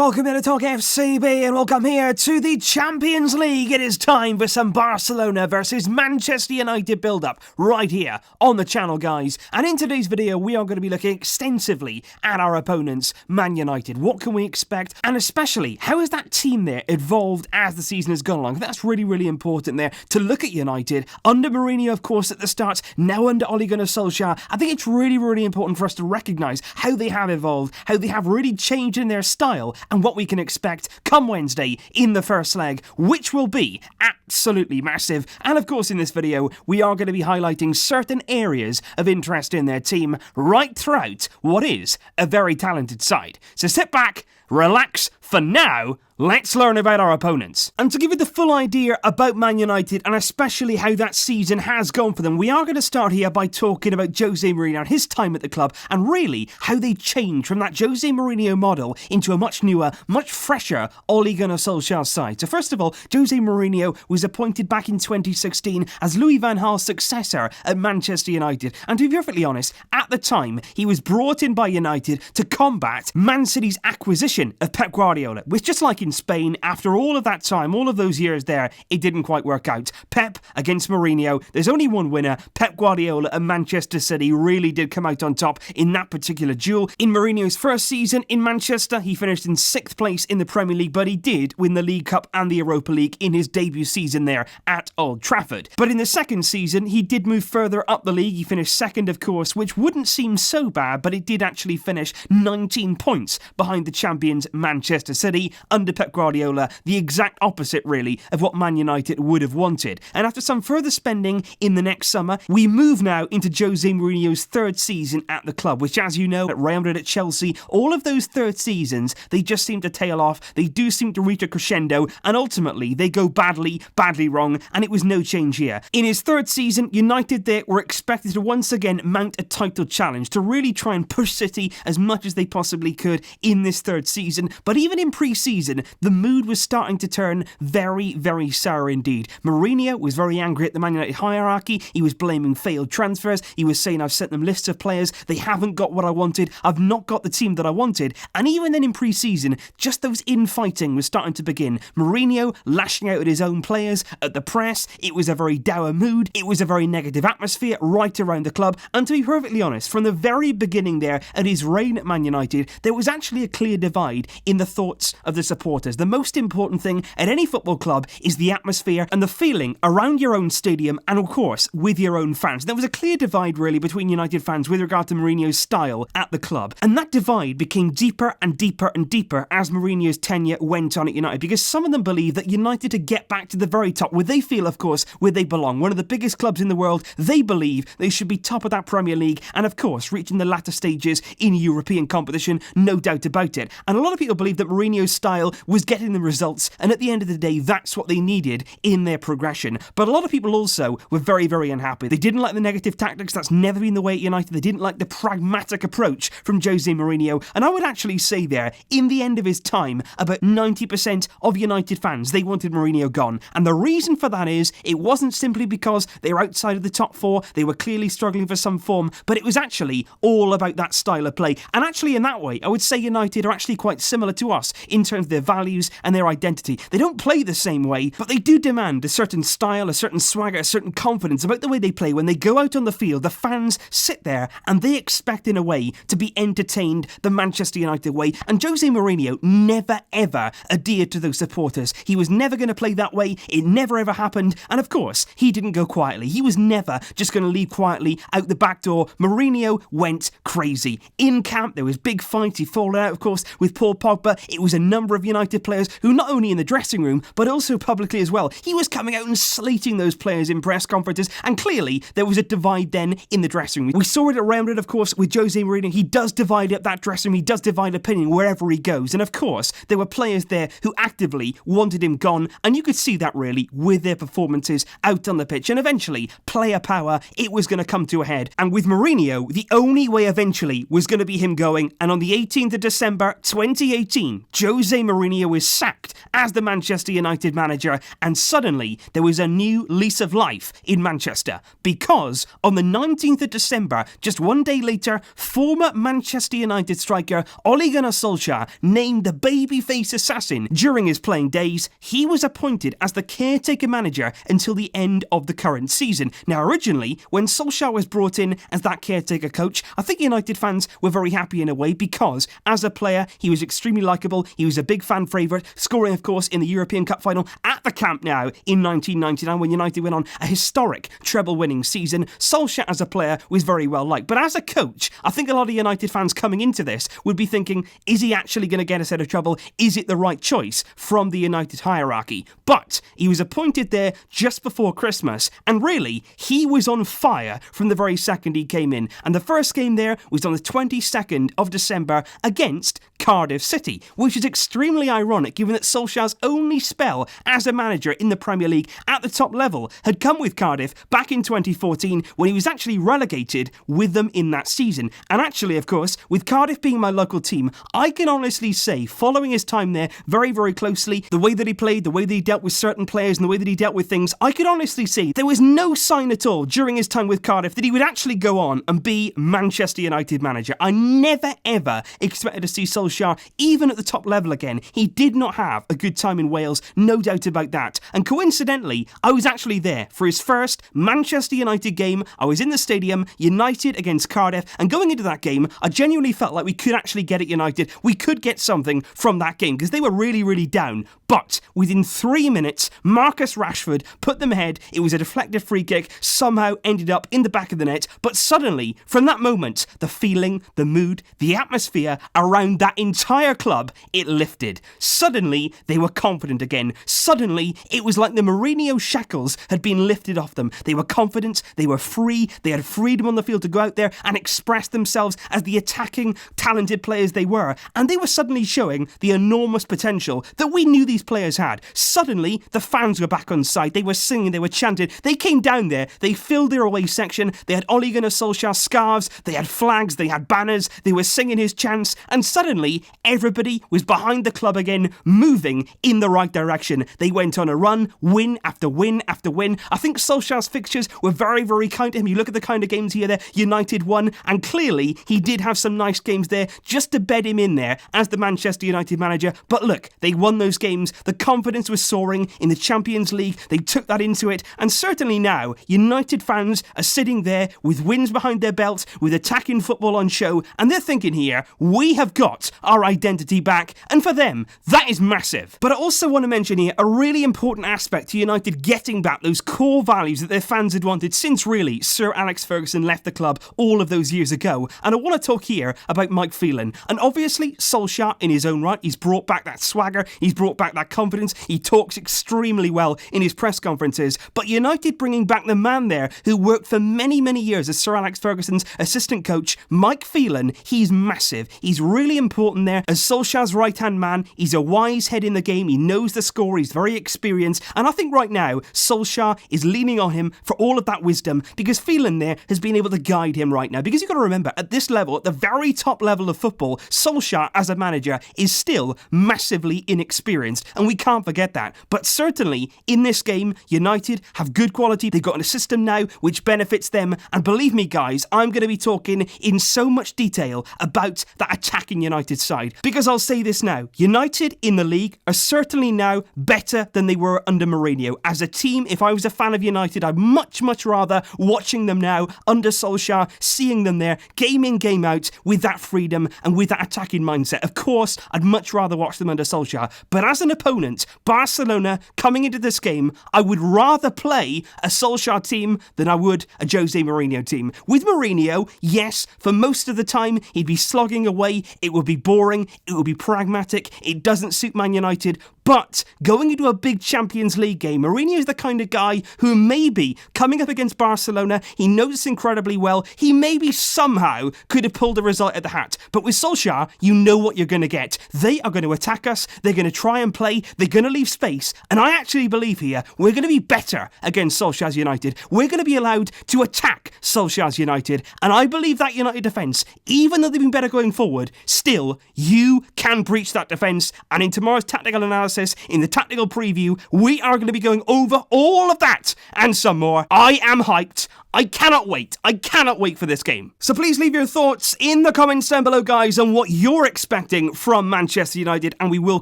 welcome here to TalkFCB and welcome here to the Champions League. It is time for some Barcelona versus Manchester United build-up right here on the channel, guys. And in today's video, we are going to be looking extensively at our opponents, Man United. What can we expect? And especially, how has that team there evolved as the season has gone along? That's really, really important there to look at United. Under Mourinho, of course, at the start, now under Ole Gunnar Solskjaer. I think it's really, really important for us to recognise how they have evolved, how they have really changed in their style, and what we can expect come Wednesday in the first leg, which will be absolutely massive. And of course, in this video, we are going to be highlighting certain areas of interest in their team right throughout what is a very talented side. So sit back, relax. For now, let's learn about our opponents. And to give you the full idea about Man United and especially how that season has gone for them, we are going to start here by talking about Jose Mourinho and his time at the club and really how they changed from that Jose Mourinho model into a much newer, much fresher Ole Gunnar Solskjaer side. So first of all, Jose Mourinho was appointed back in 2016 as Louis van Gaal's successor at Manchester United. And to be perfectly honest, at the time, he was brought in by United to combat Man City's acquisition of Pep Guardiola, which, just like in Spain, after all of that time, all of those years there, it didn't quite work out. Pep against Mourinho, there's only one winner. Pep Guardiola and Manchester City really did come out on top in that particular duel. In Mourinho's first season in Manchester, he finished in 6th place in the Premier League, but he did win the League Cup and the Europa League in his debut season there at Old Trafford. But in the second season, he did move further up the league. He finished 2nd, of course, which wouldn't seem so bad, but it did actually finish 19 points behind the champions Manchester City under Pep Guardiola, the exact opposite really of what Man United would have wanted. And after some further spending in the next summer, we move now into Jose Mourinho's 3rd season at the club, which, as you know, at Real Madrid, at Chelsea, all of those 3rd seasons, they just seem to tail off. They do seem to reach a crescendo, and ultimately they go badly wrong, and it was no change here. In his 3rd season, United there were expected to once again mount a title challenge, to really try and push City as much as they possibly could in this 3rd season. But even in pre-season, the mood was starting to turn very, very sour indeed. Mourinho was very angry at the Man United hierarchy. He was blaming failed transfers. He was saying, I've sent them lists of players. They haven't got what I wanted. I've not got the team that I wanted. And even then in pre-season, just those infighting was starting to begin. Mourinho lashing out at his own players, at the press. It was a very dour mood. It was a very negative atmosphere right around the club. And to be perfectly honest, from the very beginning there at his reign at Man United, there was actually a clear divide in the thoughts of the supporters. The most important thing at any football club is the atmosphere and the feeling around your own stadium and, of course, with your own fans. There was a clear divide, really, between United fans with regard to Mourinho's style at the club. And that divide became deeper and deeper and deeper as Mourinho's tenure went on at United, because some of them believe that United to get back to the very top, where they feel, of course, where they belong, one of the biggest clubs in the world, they believe they should be top of that Premier League and, of course, reaching the latter stages in European competition, no doubt about it. And a lot of people believe that Mourinho's style was getting them results, and at the end of the day, that's what they needed in their progression. But a lot of people also were very, very unhappy. They didn't like the negative tactics. That's never been the way at United. They didn't like the pragmatic approach from Jose Mourinho. And I would actually say there, in the end of his time, about 90% of United fans, they wanted Mourinho gone. And the reason for that is, it wasn't simply because they were outside of the top 4, they were clearly struggling for some form, but it was actually all about that style of play. And actually, in that way, I would say United are actually quite similar to us in terms of their values and their identity. They don't play the same way, but they do demand a certain style, a certain swagger, a certain confidence about the way they play. When they go out on the field, the fans sit there and they expect, in a way, to be entertained the Manchester United way. And Jose Mourinho never ever adhered to those supporters. He was never going to play that way. It never ever happened. And of course, he didn't go quietly. He was never just going to leave quietly out the back door. Mourinho went crazy. In camp, there was big fights. He fallen out, of course, with Paul Pogba. It was a number of United players who, not only in the dressing room, but also publicly as well, he was coming out and slating those players in press conferences, and clearly there was a divide then in the dressing room. We saw it around it, of course, with Jose Mourinho. He does divide up that dressing room. He does divide opinion wherever he goes. And of course, there were players there who actively wanted him gone, and you could see that really with their performances out on the pitch. And eventually, player power, it was going to come to a head. And with Mourinho, the only way eventually was going to be him going. And on the 18th of December 2018, Jose Mourinho Mourinho was sacked as the Manchester United manager, and suddenly there was a new lease of life in Manchester, because on the 19th of December, just one day later, former Manchester United striker Ole Gunnar Solskjaer, named the babyface assassin during his playing days, he was appointed as the caretaker manager until the end of the current season. Now, originally, when Solskjaer was brought in as that caretaker coach, I think United fans were very happy in a way, because as a player, he was extremely likeable. He was a big fan favourite, scoring, of course, in the European Cup final at the Camp Nou in 1999 when United went on a historic treble-winning season. Solskjaer as a player was very well liked. But as a coach, I think a lot of United fans coming into this would be thinking, is he actually going to get us out of trouble? Is it the right choice from the United hierarchy? But he was appointed there just before Christmas, and really, he was on fire from the very second he came in. And the first game there was on the 22nd of December against Cardiff City, which is extremely ironic given that Solskjaer's only spell as a manager in the Premier League at the top level had come with Cardiff back in 2014 when he was actually relegated with them in that season. And actually, of course, with Cardiff being my local team, I can honestly say, following his time there very, very closely, the way that he played, the way that he dealt with certain players and the way that he dealt with things, I could honestly say there was no sign at all during his time with Cardiff that he would actually go on and be Manchester United manager. I never ever expected to see Solskjaer even at the top level again. He did not have a good time in Wales, no doubt about that. And coincidentally, I was actually there for his first Manchester United game. I was in the stadium, United against Cardiff, and going into that game, I genuinely felt like we could actually get it United. We could get something from that game because they were really, really down. But within 3 minutes, Marcus Rashford put them ahead. It was a deflected free kick, somehow ended up in the back of the net. But suddenly, from that moment, the feeling, the mood, the atmosphere around that entire club, it lifted. Suddenly, they were confident again. Suddenly, it was like the Mourinho shackles had been lifted off them. They were confident, they were free, they had freedom on the field to go out there and express themselves as the attacking, talented players they were. And they were suddenly showing the enormous potential that we knew these players had. Suddenly, the fans were back on side. They were singing, they were chanting. They came down there, they filled their away section. They had Ole Gunnar Solskjaer scarves, they had flags, they had banners, they were singing his chants, and suddenly everybody was behind the club again, moving in the right direction. They went on a run, win after win after win. I think Solskjaer's fixtures were very, very kind to him. You look at the kind of games here there, United won, and clearly he did have some nice games there just to bed him in there as the Manchester United manager. But look, they won those games. The confidence was soaring in the Champions League. They took that into it, and certainly now, United fans are sitting there with wins behind their belt, with attacking football on show, and they're thinking here, we have got our identity back, and for them, that is massive. But I also want to mention here a really important aspect to United getting back those core values that their fans had wanted since really Sir Alex Ferguson left the club all of those years ago. And I want to talk here about Mike Phelan. And obviously, Solskjaer in his own right, he's brought back that swagger, he's brought back that confidence, he talks extremely well in his press conferences. But United bringing back the man there who worked for many, many years as Sir Alex Ferguson's assistant coach, Mike Phelan, he's massive. He's really important there as Solskjaer's right-hand man. He's a wise head in the game. He knows the score. He's very experienced. And I think right now, Solskjaer is leaning on him for all of that wisdom because Phelan there has been able to guide him right now. Because you've got to remember, at this level, at the very top level of football, Solskjaer as a manager is still massively inexperienced. And we can't forget that. But certainly, in this game, United have good quality. They've got a system now which benefits them. And believe me, guys, I'm going to be talking in so much detail about that attacking United side. Because I'll say this now, United in the league are certainly now better than they were under Mourinho. As a team, if I was a fan of United, I'd much rather watching them now under Solskjaer, seeing them there, game in, game out, with that freedom and with that attacking mindset. Of course, I'd much rather watch them under Solskjaer. But as an opponent, Barcelona, coming into this game, I would rather play a Solskjaer team than I would a Jose Mourinho team. With Mourinho, yes, for most of the time, he'd be slogging away, it would be boring, it would be pragmatic, it doesn't suit Man United, But going into a big Champions League game, Mourinho is the kind of guy who maybe coming up against Barcelona, he knows this incredibly well, he maybe somehow could have pulled a result at the hat. But with Solskjaer, you know what you're going to get. They are going to attack us, they're going to try and play, they're going to leave space, and I actually believe here we're going to be better against Solskjaer's United. We're going to be allowed to attack Solskjaer's United, and I believe that United defence, even though they've been better going forward, still, you can breach that defence, and in tomorrow's tactical analysis, in the tactical preview, we are going to be going over all of that and some more. I am hyped. I cannot wait. I cannot wait for this game. So please leave your thoughts in the comments down below, guys, on what you're expecting from Manchester United, and we will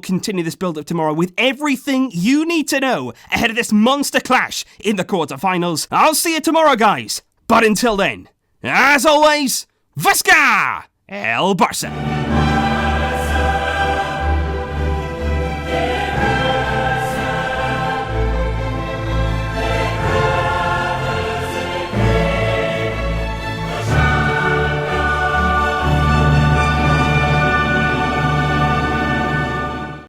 continue this build-up tomorrow with everything you need to know ahead of this monster clash in the quarterfinals. I'll see you tomorrow, guys. But until then, as always, Vasca el Barça!